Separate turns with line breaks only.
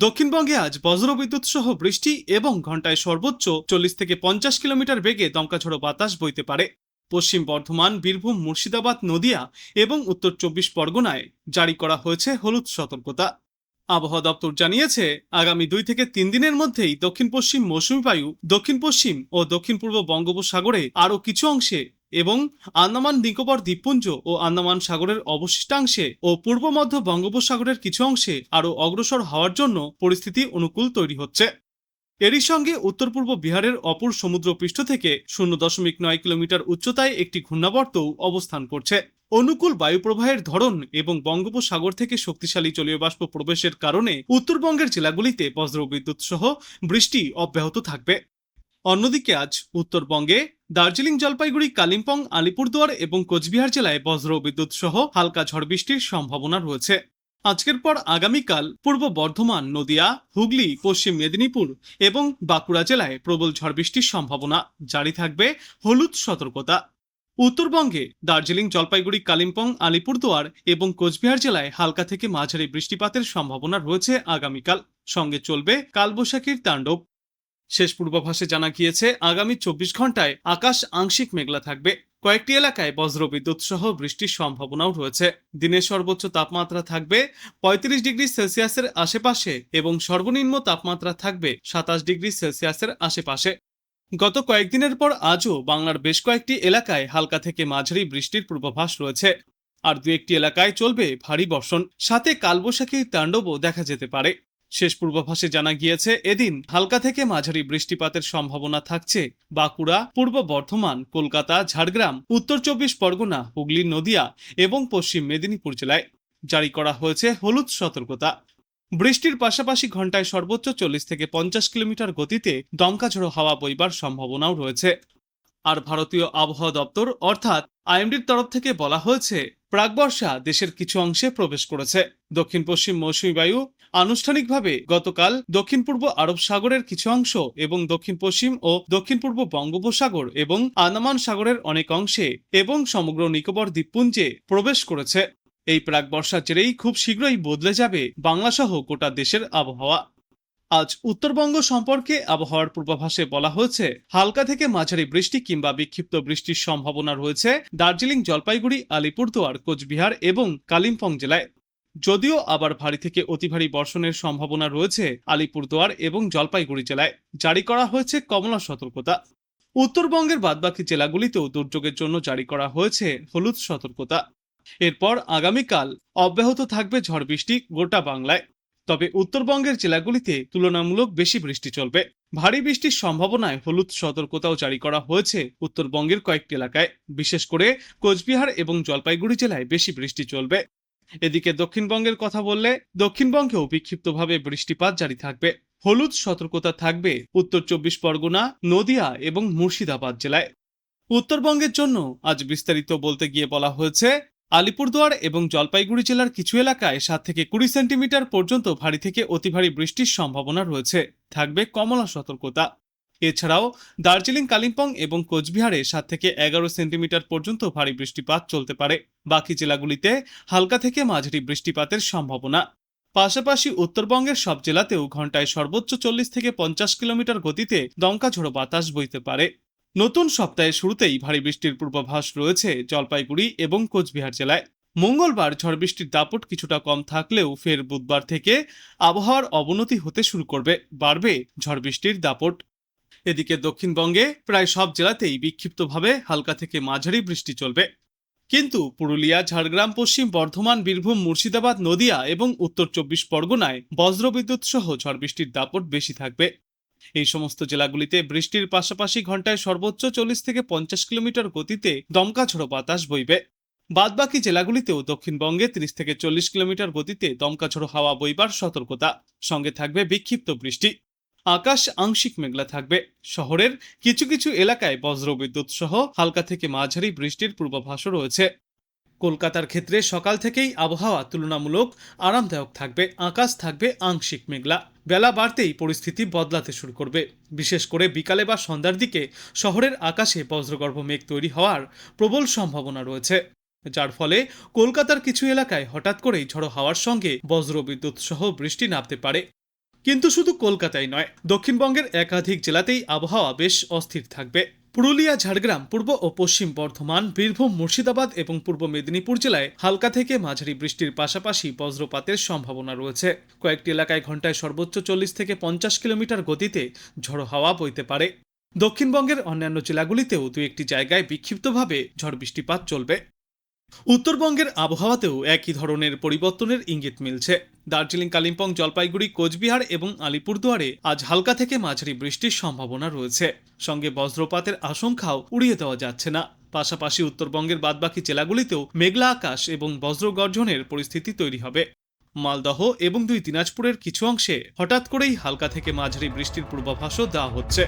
দক্ষিণবঙ্গে আজ বজ্রবিদ্যুৎ সহ বৃষ্টি এবং ঘন্টায় সর্বোচ্চ 40 থেকে 50 কিলোমিটার বেগে দমকাঝড়ো বাতাস বইতে পারে। পশ্চিম বর্ধমান, বীরভূম, মুর্শিদাবাদ, নদিয়া এবং উত্তর 24 পরগনায় জারি করা হয়েছে হলুদ সতর্কতা। আবহাওয়া দপ্তর জানিয়েছে, আগামী 2 থেকে 3 দিনের মধ্যেই দক্ষিণ পশ্চিম মৌসুমী বায়ু দক্ষিণ পশ্চিম ও দক্ষিণ পূর্ব বঙ্গোপসাগরে আরও কিছু অংশে এবং আন্দামান নিকোবর দ্বীপপুঞ্জ ও আন্দামান সাগরের অবশিষ্টাংশে ও পূর্ব মধ্য বঙ্গোপসাগরের কিছু অংশে আরও অগ্রসর হওয়ার জন্য পরিস্থিতি অনুকূল তৈরি হচ্ছে। এরই সঙ্গে উত্তর পূর্ব বিহারের অপর সমুদ্রপৃষ্ঠ থেকে 0.9 কিলোমিটার উচ্চতায় একটি ঘূর্ণাবর্তও অবস্থান করছে। অনুকূল বায়ুপ্রবাহের ধরন এবং বঙ্গোপসাগর থেকে শক্তিশালী জলীয় বাষ্প প্রবেশের কারণে উত্তরবঙ্গের জেলাগুলিতে বজ্রবিদ্যুৎ সহ বৃষ্টি অব্যাহত থাকবে। অন্যদিকে আজ উত্তরবঙ্গে দার্জিলিং, জলপাইগুড়ি, কালিম্পং, আলিপুরদুয়ার এবং কোচবিহার জেলায় বজ্রবিদ্যুৎ সহ হালকা ঝড় বৃষ্টির সম্ভাবনা রয়েছে। আজকের পর আগামীকাল পূর্ব বর্ধমান, নদিয়া, হুগলি, পশ্চিম মেদিনীপুর এবং বাঁকুড়া জেলায় প্রবল ঝড় বৃষ্টির সম্ভাবনা জারি থাকবে হলুদ সতর্কতা। উত্তরবঙ্গে দার্জিলিং, জলপাইগুড়ি, কালিম্পং, আলিপুরদুয়ার এবং কোচবিহার জেলায় হালকা থেকে মাঝারি বৃষ্টিপাতের সম্ভাবনা রয়েছে আগামীকাল। সঙ্গে চলবে কালবৈশাখীর তাণ্ডব। শেষ পূর্বাভাসে জানা গিয়েছে, আগামী 24 ঘন্টায় আকাশ আংশিক মেঘলা থাকবে। কয়েকটি এলাকায় বজ্রবিদ্যুৎ সহ বৃষ্টির সম্ভাবনাও রয়েছে। দিনের সর্বোচ্চ তাপমাত্রা থাকবে 35 ডিগ্রি সেলসিয়াসের আশেপাশে এবং সর্বনিম্ন তাপমাত্রা থাকবে 27 ডিগ্রি সেলসিয়াসের আশেপাশে। গত কয়েকদিনের পর আজও বাংলার বেশ কয়েকটি এলাকায় হালকা থেকে মাঝারি বৃষ্টির পূর্বাভাস রয়েছে। আর দু একটি এলাকায় চলবে ভারী বর্ষণ, সাথে কালবৈশাখীর তাণ্ডবও দেখা যেতে পারে। শেষ পূর্বাভাসে জানা গিয়েছে, এদিন হালকা থেকে মাঝারি বৃষ্টিপাতের সম্ভাবনা থাকছে বাঁকুড়া, পূর্ব বর্ধমান, কলকাতা, ঝাড়গ্রাম, উত্তর 24 পরগনা, হুগলি, নদিয়া এবং পশ্চিম মেদিনীপুর জেলায়। জারি করা হয়েছে হলুদ সতর্কতা। বৃষ্টির পাশাপাশি ঘন্টায় সর্বোচ্চ 40 থেকে 50 কিলোমিটার গতিতে দমকাঝড়ো হাওয়া বইবার সম্ভাবনাও রয়েছে। আর ভারতীয় আবহাওয়া দপ্তর অর্থাৎ আইএমডির তরফ থেকে বলা হয়েছে, প্রাকবর্ষা দেশের কিছু অংশে প্রবেশ করেছে। দক্ষিণ পশ্চিম মৌসুমী বায়ু আনুষ্ঠানিকভাবে গতকাল দক্ষিণ পূর্ব আরব সাগরের কিছু অংশ এবং দক্ষিণ পশ্চিম ও দক্ষিণ পূর্ব বঙ্গোপসাগর এবং আন্দামান সাগরের অনেক অংশে এবং সমগ্র নিকোবর দ্বীপপুঞ্জে প্রবেশ করেছে। এই প্রাকবর্ষার জেরেই খুব শীঘ্রই বদলে যাবে বাংলাসহ গোটা দেশের আবহাওয়া। আজ উত্তরবঙ্গ সম্পর্কে আবহাওয়ার পূর্বাভাসে বলা হয়েছে, হালকা থেকে মাঝারি বৃষ্টি কিংবা বিক্ষিপ্ত বৃষ্টির সম্ভাবনা রয়েছে দার্জিলিং, জলপাইগুড়ি, আলিপুরদুয়ার, কোচবিহার এবং কালিম্পং জেলায়। যদিও আবার ভারী থেকে অতি ভারী বর্ষণের সম্ভাবনা রয়েছে আলিপুরদুয়ার এবং জলপাইগুড়ি জেলায়। জারি করা হয়েছে কমলা সতর্কতা। উত্তরবঙ্গের বাদবাকি জেলাগুলিতেও দুর্যোগের জন্য জারি করা হয়েছে হলুদ সতর্কতা। এরপর আগামীকাল অব্যাহত থাকবে ঝড় বৃষ্টি গোটা বাংলায়। তবে উত্তরবঙ্গের জেলাগুলিতে তুলনামূলক বেশি বৃষ্টি চলবে। ভারী বৃষ্টির সম্ভাবনায় হলুদ সতর্কতাও জারি করা হয়েছে উত্তরবঙ্গের কয়েকটি এলাকায়। বিশেষ করে কোচবিহার এবং জলপাইগুড়ি জেলায় বেশি বৃষ্টি চলবে। এদিকে দক্ষিণবঙ্গের কথা বললে, দক্ষিণবঙ্গেও বিক্ষিপ্তভাবে বৃষ্টিপাত জারি থাকবে। হলুদ সতর্কতা থাকবে উত্তর 24 পরগনা, নদিয়া এবং মুর্শিদাবাদ জেলায়। উত্তরবঙ্গের জন্য আজ বিস্তারিত বলতে গিয়ে বলা হয়েছে, আলিপুরদুয়ার এবং জলপাইগুড়ি জেলার কিছু এলাকায় 7 থেকে 20 সেন্টিমিটার পর্যন্ত ভারী থেকে অতি ভারী বৃষ্টির সম্ভাবনা রয়েছে। থাকবে কমলা সতর্কতা। এছাড়াও দার্জিলিং, কালিম্পং এবং কোচবিহারে 7 থেকে 11 সেন্টিমিটার পর্যন্ত ভারী বৃষ্টিপাত চলতে পারে। বাকি জেলাগুলিতে হালকা থেকে মাঝারি বৃষ্টিপাতের সম্ভাবনা। পাশাপাশি উত্তরবঙ্গের সব জেলাতেও ঘন্টায় সর্বোচ্চ 40 থেকে 50 কিলোমিটার গতিতে দমকাঝড়ো বাতাস বইতে পারে। নতুন সপ্তাহের শুরুতেই ভারী বৃষ্টির পূর্বাভাস রয়েছে জলপাইগুড়ি এবং কোচবিহার জেলায়। মঙ্গলবার ঝড় বৃষ্টির দাপট কিছুটা কম থাকলেও ফের বুধবার থেকে আবহাওয়ার অবনতি হতে শুরু করবে, বাড়বে ঝড় বৃষ্টির দাপট। এদিকে দক্ষিণবঙ্গে প্রায় সব জেলাতেই বিক্ষিপ্তভাবে হালকা থেকে মাঝারি বৃষ্টি চলবে। কিন্তু পুরুলিয়া, ঝাড়গ্রাম, পশ্চিম বর্ধমান, বীরভূম, মুর্শিদাবাদ, নদিয়া এবং উত্তর 24 পরগনায় বজ্রবিদ্যুৎ সহ ঝড় বৃষ্টির দাপট বেশি থাকবে। এই সমস্ত জেলাগুলিতে বৃষ্টির পাশাপাশি ঘন্টায় সর্বোচ্চ 40 থেকে 50 কিলোমিটার গতিতে দমকাঝড়ো বাতাস বইবে। বাদবাকি জেলাগুলিতেও দক্ষিণবঙ্গে 30 থেকে 40 কিলোমিটার গতিতে দমকাঝড়ো হাওয়া বইবার সতর্কতা। সঙ্গে থাকবে বিক্ষিপ্ত বৃষ্টি। আকাশ আংশিক মেঘলা থাকবে। শহরের কিছু কিছু এলাকায় বজ্রবিদ্যুৎ সহ হালকা থেকে মাঝারি বৃষ্টির পূর্বাভাসও রয়েছে। কলকাতার ক্ষেত্রে সকাল থেকেই আবহাওয়া তুলনামূলক আরামদায়ক থাকবে। আকাশ থাকবে আংশিক মেঘলা। বেলা বাড়তেই পরিস্থিতি বদলাতে শুরু করবে। বিশেষ করে বিকালে বা সন্ধ্যার দিকে শহরের আকাশে বজ্রগর্ভ মেঘ তৈরি হওয়ার প্রবল সম্ভাবনা রয়েছে, যার ফলে কলকাতার কিছু এলাকায় হঠাৎ করেই ঝড়ো হাওয়ার সঙ্গে বজ্রবিদ্যুৎ সহ বৃষ্টি নামতে পারে। কিন্তু শুধু কলকাতায় নয়, দক্ষিণবঙ্গের একাধিক জেলাতেই আবহাওয়া বেশ অস্থির থাকবে। পুরুলিয়া, ঝাড়গ্রাম, পূর্ব ও পশ্চিম বর্ধমান, বীরভূম, মুর্শিদাবাদ এবং পূর্ব মেদিনীপুর জেলায় হালকা থেকে মাঝারি বৃষ্টির পাশাপাশি বজ্রপাতের সম্ভাবনা রয়েছে। কয়েকটি এলাকায় ঘন্টায় সর্বোচ্চ 40 থেকে 50 কিলোমিটার গতিতে ঝড়ো হাওয়া বইতে পারে। দক্ষিণবঙ্গের অন্যান্য জেলাগুলিতেও দু একটি জায়গায় বিক্ষিপ্তভাবে ঝড় বৃষ্টিপাত চলবে। উত্তরবঙ্গের আবহাওয়াতেও একই ধরনের পরিবর্তনের ইঙ্গিত মিলছে। দার্জিলিং, কালিম্পং, জলপাইগুড়ি, কোচবিহার এবং আলিপুরদুয়ারে আজ হালকা থেকে মাঝারি বৃষ্টির সম্ভাবনা রয়েছে। সঙ্গে বজ্রপাতের আশঙ্কাও উড়িয়ে দেওয়া যাচ্ছে না। পাশাপাশি উত্তরবঙ্গের বাদবাকি জেলাগুলিতেও মেঘলা আকাশ এবং বজ্রগর্জনের পরিস্থিতি তৈরি হবে। মালদহ এবং 2 দিনাজপুরের কিছু অংশে হঠাৎ করেই হালকা থেকে মাঝারি বৃষ্টির পূর্বাভাসও দেওয়া হচ্ছে।